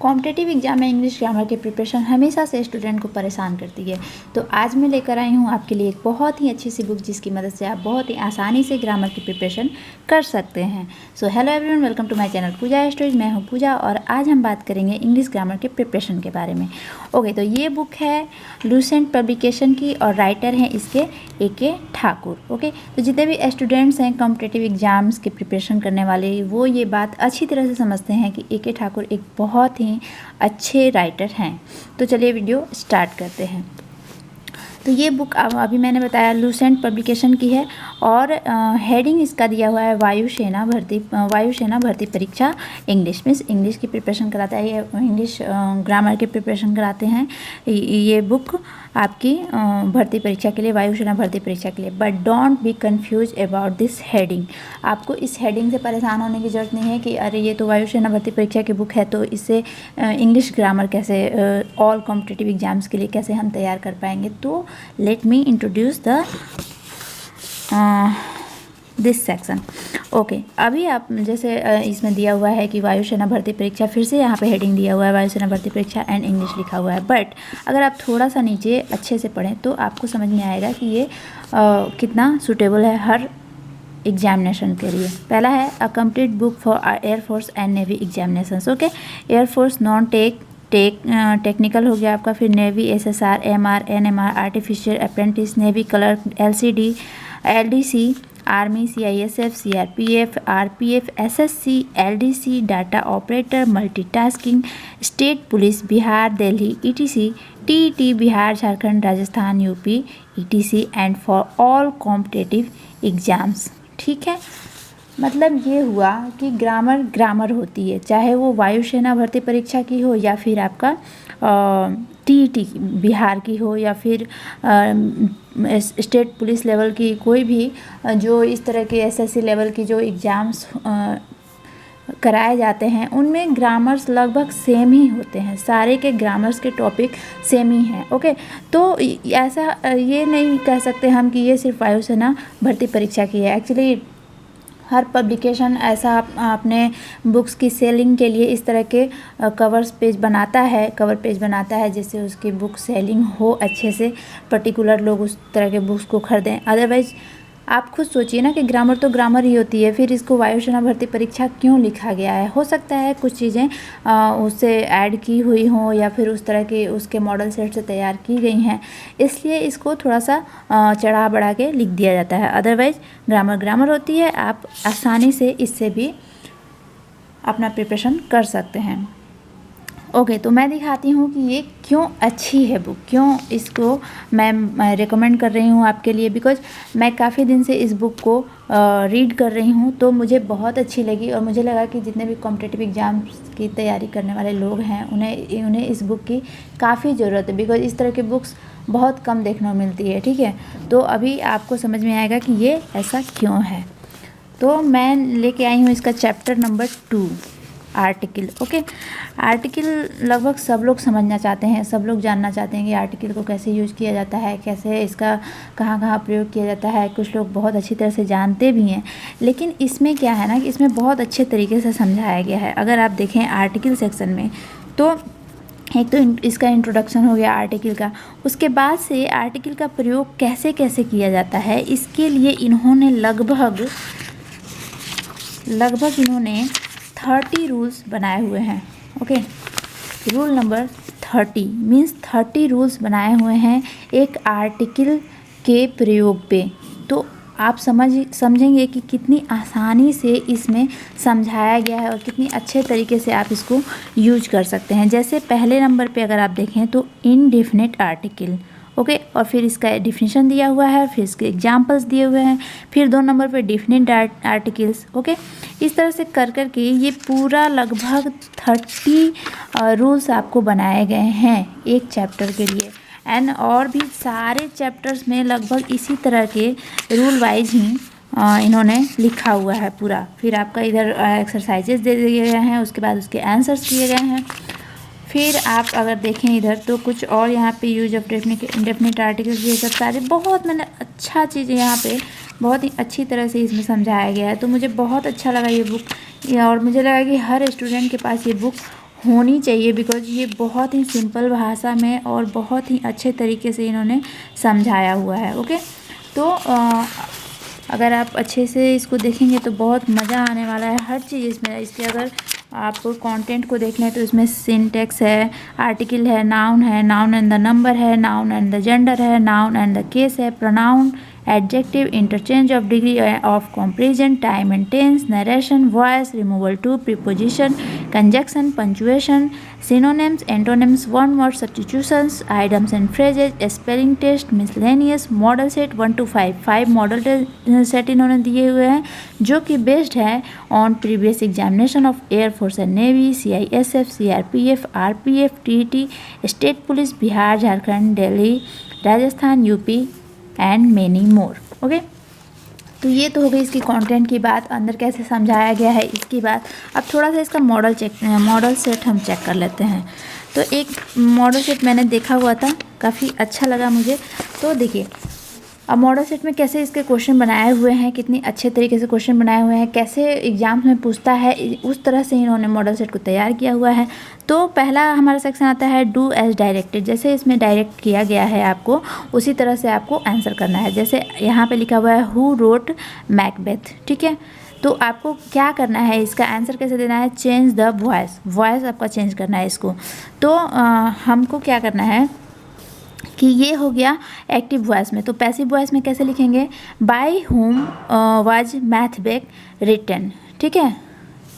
Competitive exam में English grammar की preparation हमेशा से स्टूडेंट को परेशान करती है। तो आज मैं लेकर आई हूँ आपके लिए एक बहुत ही अच्छी सी बुक जिसकी मदद से आप बहुत ही आसानी से ग्रामर की प्रिपरेशन कर सकते हैं। So hello everyone, welcome to my channel Pooja stories. मैं हूँ पूजा और आज हम बात करेंगे इंग्लिश ग्रामर के प्रिपरेशन के बारे में। ओके, तो ये बुक है लूसेंट पब्लिकेशन की और राइटर हैं इसके ए.के. ठाकुर। ओके, तो जितने भी स्टूडेंट्स हैं कॉम्पिटिटिव एग्जाम्स की प्रिपरेशन करने वाले, वो ये बात अच्छी तरह से समझते हैं कि ए.के. ठाकुर एक बहुत ही अच्छे राइटर हैं। तो चलिए वीडियो स्टार्ट करते हैं। तो ये बुक अभी मैंने बताया लूसेंट पब्लिकेशन की है और हेडिंग इसका दिया हुआ है वायुसेना भर्ती परीक्षा इंग्लिश। मीन्स इंग्लिश की प्रिपरेशन कराता है, ये इंग्लिश ग्रामर की प्रिपरेशन कराते हैं ये बुक आपकी भर्ती परीक्षा के लिए, वायुसेना भर्ती परीक्षा के लिए। But don't be confuse about this heading. आपको इस हेडिंग से परेशान होने की ज़रूरत नहीं है कि अरे ये तो वायुसेना भर्ती परीक्षा की बुक है तो इससे इंग्लिश ग्रामर कैसे ऑल कॉम्पिटिटिव एग्जाम्स के लिए कैसे हम तैयार कर पाएंगे। तो let me introduce the this section. Okay, अभी आप जैसे इसमें दिया हुआ है कि वायुसेना भर्ती परीक्षा, फिर से यहाँ पे हेडिंग दिया हुआ है वायुसेना भर्ती परीक्षा एंड इंग्लिश लिखा हुआ है। बट अगर आप थोड़ा सा नीचे अच्छे से पढ़ें तो आपको समझ में आएगा कि ये कितना सूटेबल है हर एग्जामिनेशन के लिए। पहला है a complete book for air force and navy examinations. Okay, air force non technical हो गया आपका, फिर navy SSR MR NMR artificial apprentice, navy clerk LCD LDC, army CISF CRPF RPF SSC LDC, data operator, multitasking, state police Bihar Delhi ETC, TET Bihar Jharkhand Rajasthan UP ETC and for all competitive exams. ठीक है, मतलब ये हुआ कि ग्रामर होती है, चाहे वो वायुसेना भर्ती परीक्षा की हो या फिर आपका TET बिहार की हो या फिर स्टेट पुलिस लेवल की, कोई भी जो इस तरह के SSC लेवल की जो एग्ज़ाम्स कराए जाते हैं उनमें ग्रामर्स लगभग सेम ही होते हैं। सारे के ग्रामर्स के टॉपिक सेम ही हैं। ओके, तो ऐसा ये नहीं कह सकते हम कि ये सिर्फ वायुसेना भर्ती परीक्षा की है। एक्चुअली हर पब्लिकेशन ऐसा अपने बुक्स की सेलिंग के लिए इस तरह के कवर पेज बनाता है जिससे उसकी बुक सेलिंग हो अच्छे से, पर्टिकुलर लोग उस तरह के बुक्स को खरीदें। अदरवाइज़ आप खुद सोचिए ना कि ग्रामर तो ग्रामर ही होती है, फिर इसको वायुसेना भर्ती परीक्षा क्यों लिखा गया है। हो सकता है कुछ चीज़ें उससे ऐड की हुई हों या फिर उस तरह के उसके मॉडल सेट से तैयार की गई हैं, इसलिए इसको थोड़ा सा चढ़ा बढ़ा के लिख दिया जाता है। अदरवाइज़ ग्रामर होती है, आप आसानी से इससे भी अपना प्रिपरेशन कर सकते हैं। ओके, तो मैं दिखाती हूँ कि ये क्यों अच्छी है बुक, क्यों इसको मैं रिकमेंड कर रही हूँ आपके लिए। बिकॉज मैं काफ़ी दिन से इस बुक को रीड कर रही हूँ तो मुझे बहुत अच्छी लगी और मुझे लगा कि जितने भी कॉम्पिटिटिव एग्जाम्स की तैयारी करने वाले लोग हैं उन्हें इस बुक की काफ़ी ज़रूरत है। बिकॉज इस तरह की बुक्स बहुत कम देखने को मिलती है। ठीक है, तो अभी आपको समझ में आएगा कि ये ऐसा क्यों है। तो मैं लेके आई हूँ इसका chapter number 2 article. Okay, article लगभग सब लोग समझना चाहते हैं, सब लोग जानना चाहते हैं कि आर्टिकल को कैसे यूज़ किया जाता है, कैसे इसका कहाँ प्रयोग किया जाता है। कुछ लोग बहुत अच्छी तरह से जानते भी हैं, लेकिन इसमें क्या है ना कि इसमें बहुत अच्छे तरीके से समझाया गया है। अगर आप देखें आर्टिकल सेक्शन में तो एक तो इसका इंट्रोडक्शन हो गया आर्टिकल का, उसके बाद से आर्टिकल का प्रयोग कैसे कैसे किया जाता है इसके लिए इन्होंने लगभग इन्होंने 30 रूल्स बनाए हुए हैं। Okay, rule number 30 means 30 rules बनाए हुए हैं एक आर्टिकल के प्रयोग पे। तो आप समझेंगे कि कितनी आसानी से इसमें समझाया गया है और कितनी अच्छे तरीके से आप इसको यूज कर सकते हैं। जैसे पहले नंबर पे अगर आप देखें तो इनडेफिनिट आर्टिकल। ओके, और फिर इसका डेफिनेशन दिया हुआ है, फिर इसके एग्जांपल्स दिए हुए हैं, फिर 2 नंबर पे डेफिनिट आर्टिकल्स। ओके, इस तरह से कर के ये पूरा लगभग 30 रूल्स आपको बनाए गए हैं एक चैप्टर के लिए। एंड और भी सारे चैप्टर्स में लगभग इसी तरह के रूल वाइज ही इन्होंने लिखा हुआ है पूरा। फिर आपका इधर एक्सरसाइजेस दे दिए गए हैं, उसके बाद उसके आंसर्स दिए गए हैं। फिर आप अगर देखें इधर तो कुछ और यहाँ पे यूज ऑफ इंडेफिनिट आर्टिकल्स, ये सब सारे बहुत मैंने अच्छा चीज़ यहाँ पे बहुत ही अच्छी तरह से इसमें समझाया गया है। तो मुझे बहुत अच्छा लगा ये बुक और मुझे लगा कि हर स्टूडेंट के पास ये बुक होनी चाहिए, बिकॉज ये बहुत ही सिंपल भाषा में और बहुत ही अच्छे तरीके से इन्होंने समझाया हुआ है। ओके, तो अगर आप अच्छे से इसको देखेंगे तो बहुत मज़ा आने वाला है। हर चीज़ इसमें, इसके अगर आपको कंटेंट को देखना है तो इसमें सिंटेक्स है, आर्टिकल है, नाउन है, नाउन एंड द नंबर है, नाउन एंड द जेंडर है, नाउन एंड द केस है, pronoun, adjective, interchange of degree of comparison, time and tense, narration, voice, removal too, preposition, conjunction, punctuation, synonyms, antonyms, one word substitutions, items and phrases, spelling test, miscellaneous, model set 1 to 5, 5 model set इन्होंने दिए हुए हैं जो कि based है on previous examination of air force and navy, CISF, CRPF, RPF, TT, state police, Bihar, Jharkhand, Delhi, Rajasthan, UP and many more. Okay, तो ये तो हो गई इसकी कंटेंट की बात, अंदर कैसे समझाया गया है इसकी बात। अब थोड़ा सा इसका मॉडल सेट हम चेक कर लेते हैं। तो एक मॉडल सेट मैंने देखा हुआ था, काफ़ी अच्छा लगा मुझे। तो देखिए अब मॉडल सेट में कैसे इसके क्वेश्चन बनाए हुए हैं, कितनी अच्छे तरीके से क्वेश्चन बनाए हुए हैं, कैसे एग्जाम्स में पूछता है, उस तरह से इन्होंने मॉडल सेट को तैयार किया हुआ है। तो पहला हमारा सेक्शन आता है डू एज डायरेक्टेड, जैसे इसमें डायरेक्ट किया गया है आपको उसी तरह से आपको आंसर करना है। जैसे यहाँ पे लिखा हुआ है हु रोट मैकबेथ, ठीक है, तो आपको क्या करना है, इसका आंसर कैसे देना है, चेंज द वॉइस, वॉइस आपका चेंज करना है इसको। तो हमको क्या करना है कि ये हो गया एक्टिव वॉइस में। तो पैसिव वॉइस में कैसे लिखेंगे, by whom was Macbeth written, ठीक है।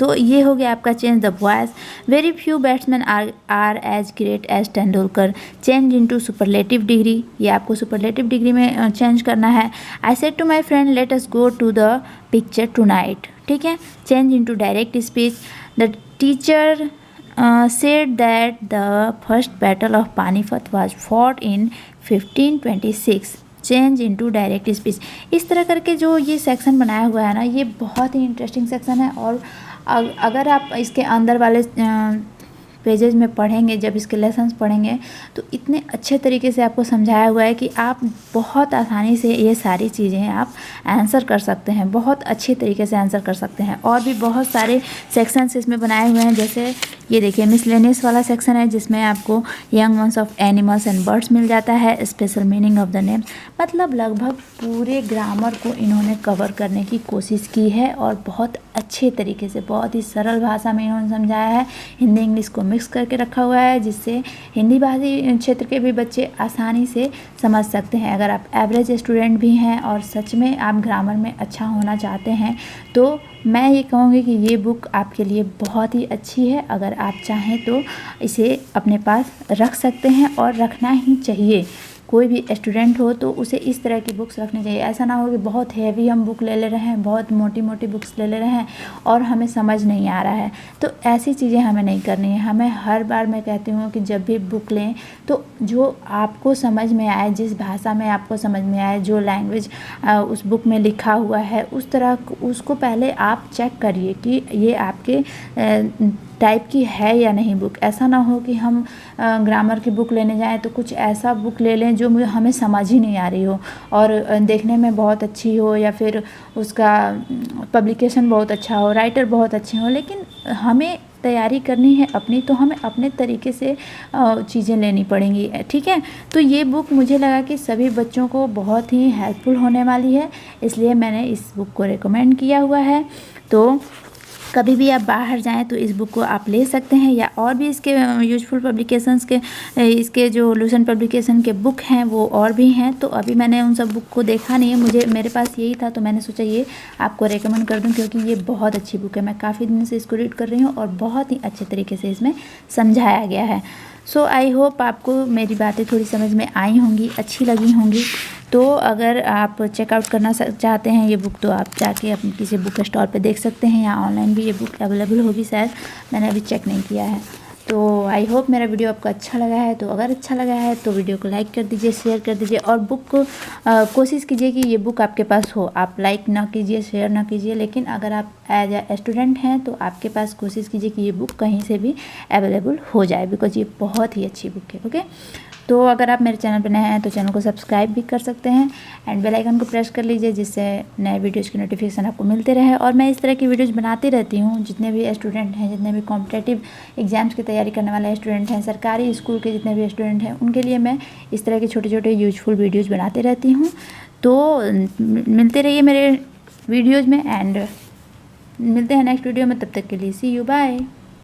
तो ये हो गया आपका change the voice. Very few batsmen are as great as Tendulkar, change into superlative degree, ये आपको सुपरलेटिव डिग्री में चेंज करना है। I said to my friend let us go to the picture tonight, ठीक है, change into direct speech. The teacher said that the first battle of Panipat was fought in 1526, change into direct speech. इस तरह करके जो ये section बनाया हुआ है ना, ये बहुत ही इंटरेस्टिंग सेक्शन है। और अगर आप इसके अंदर वाले पेजेज में पढ़ेंगे, जब इसके लेसन्स पढ़ेंगे तो इतने अच्छे तरीके से आपको समझाया हुआ है कि आप बहुत आसानी से ये सारी चीज़ें आप आंसर कर सकते हैं, बहुत अच्छे तरीके से आंसर कर सकते हैं। और भी बहुत सारे सेक्शंस इसमें बनाए हुए हैं, जैसे ये देखिए मिसलेनियस वाला सेक्शन है जिसमें आपको young ones of animals and birds मिल जाता है, special meaning of the name. मतलब लगभग पूरे ग्रामर को इन्होंने कवर करने की कोशिश की है और बहुत अच्छे तरीके से, बहुत ही सरल भाषा में इन्होंने समझाया है। हिंदी इंग्लिश को मिक्स करके रखा हुआ है जिससे हिंदी भाषी क्षेत्र के भी बच्चे आसानी से समझ सकते हैं। अगर आप एवरेज स्टूडेंट भी हैं और सच में आप ग्रामर में अच्छा होना चाहते हैं तो मैं ये कहूँगी कि ये बुक आपके लिए बहुत ही अच्छी है। अगर आप चाहें तो इसे अपने पास रख सकते हैं और रखना ही चाहिए। कोई भी स्टूडेंट हो तो उसे इस तरह की बुक्स रखनी चाहिए। ऐसा ना हो कि बहुत हैवी हम बुक ले रहे हैं, बहुत मोटी मोटी बुक्स ले रहे हैं और हमें समझ नहीं आ रहा है, तो ऐसी चीज़ें हमें नहीं करनी है। हमें हर बार मैं कहती हूँ कि जब भी बुक लें तो जो आपको समझ में आए, जिस भाषा में आपको समझ में आए, जो लैंग्वेज उस बुक में लिखा हुआ है उस तरह उसको पहले आप चेक करिए कि ये आपके टाइप की है या नहीं बुक। ऐसा ना हो कि हम ग्रामर की बुक लेने जाएं तो कुछ ऐसा बुक ले लें जो हमें समझ ही नहीं आ रही हो और देखने में बहुत अच्छी हो या फिर उसका पब्लिकेशन बहुत अच्छा हो, राइटर बहुत अच्छे हो, लेकिन हमें तैयारी करनी है अपनी, तो हमें अपने तरीके से चीज़ें लेनी पड़ेंगी, ठीक है। तो ये बुक मुझे लगा कि सभी बच्चों को बहुत ही हेल्पफुल होने वाली है, इसलिए मैंने इस बुक को रिकमेंड किया हुआ है। तो कभी भी आप बाहर जाएं तो इस बुक को आप ले सकते हैं, या और भी इसके यूजफुल पब्लिकेशंस के, इसके जो लूसेंट पब्लिकेशन के बुक हैं वो और भी हैं। तो अभी मैंने उन सब बुक को देखा नहीं है, मेरे पास यही था तो मैंने सोचा ये आपको रेकमेंड कर दूं क्योंकि ये बहुत अच्छी बुक है। मैं काफ़ी दिन से इसको रीड कर रही हूँ और बहुत ही अच्छे तरीके से इसमें समझाया गया है। सो आई होप आपको मेरी बातें थोड़ी समझ में आई होंगी, अच्छी लगी होंगी। तो अगर आप चेकआउट करना चाहते हैं ये बुक तो आप जाके अपने किसी बुक स्टॉल पे देख सकते हैं, या ऑनलाइन भी ये बुक अवेलेबल होगी शायद, मैंने अभी चेक नहीं किया है। तो आई होप मेरा वीडियो आपको अच्छा लगा है। तो अगर अच्छा लगा है तो वीडियो को लाइक कर दीजिए, शेयर कर दीजिए और बुक को कोशिश कीजिए कि ये बुक आपके पास हो। आप लाइक ना कीजिए, शेयर ना कीजिए, लेकिन अगर आप एज ए स्टूडेंट हैं तो आपके पास कोशिश कीजिए कि ये बुक कहीं से भी अवेलेबल हो जाए, बिकॉज ये बहुत ही अच्छी बुक है। ओके, तो अगर आप मेरे चैनल पर नए हैं तो चैनल को सब्सक्राइब भी कर सकते हैं एंड बेल आइकन को प्रेस कर लीजिए, जिससे नए वीडियोज़ की नोटिफिकेशन आपको मिलते रहे। और मैं इस तरह की वीडियोज़ बनाती रहती हूँ। जितने भी स्टूडेंट हैं, जितने भी कॉम्पिटेटिव एग्जाम्स की तैयारी करने वाले स्टूडेंट हैं, सरकारी स्कूल के जितने भी स्टूडेंट हैं, उनके लिए मैं इस तरह के छोटे छोटे यूजफुल वीडियोज़ बनाती रहती हूँ। तो मिलते रहिए मेरे वीडियोज़ में एंड मिलते हैं नेक्स्ट वीडियो में। तब तक के लिए सी यू, बाय।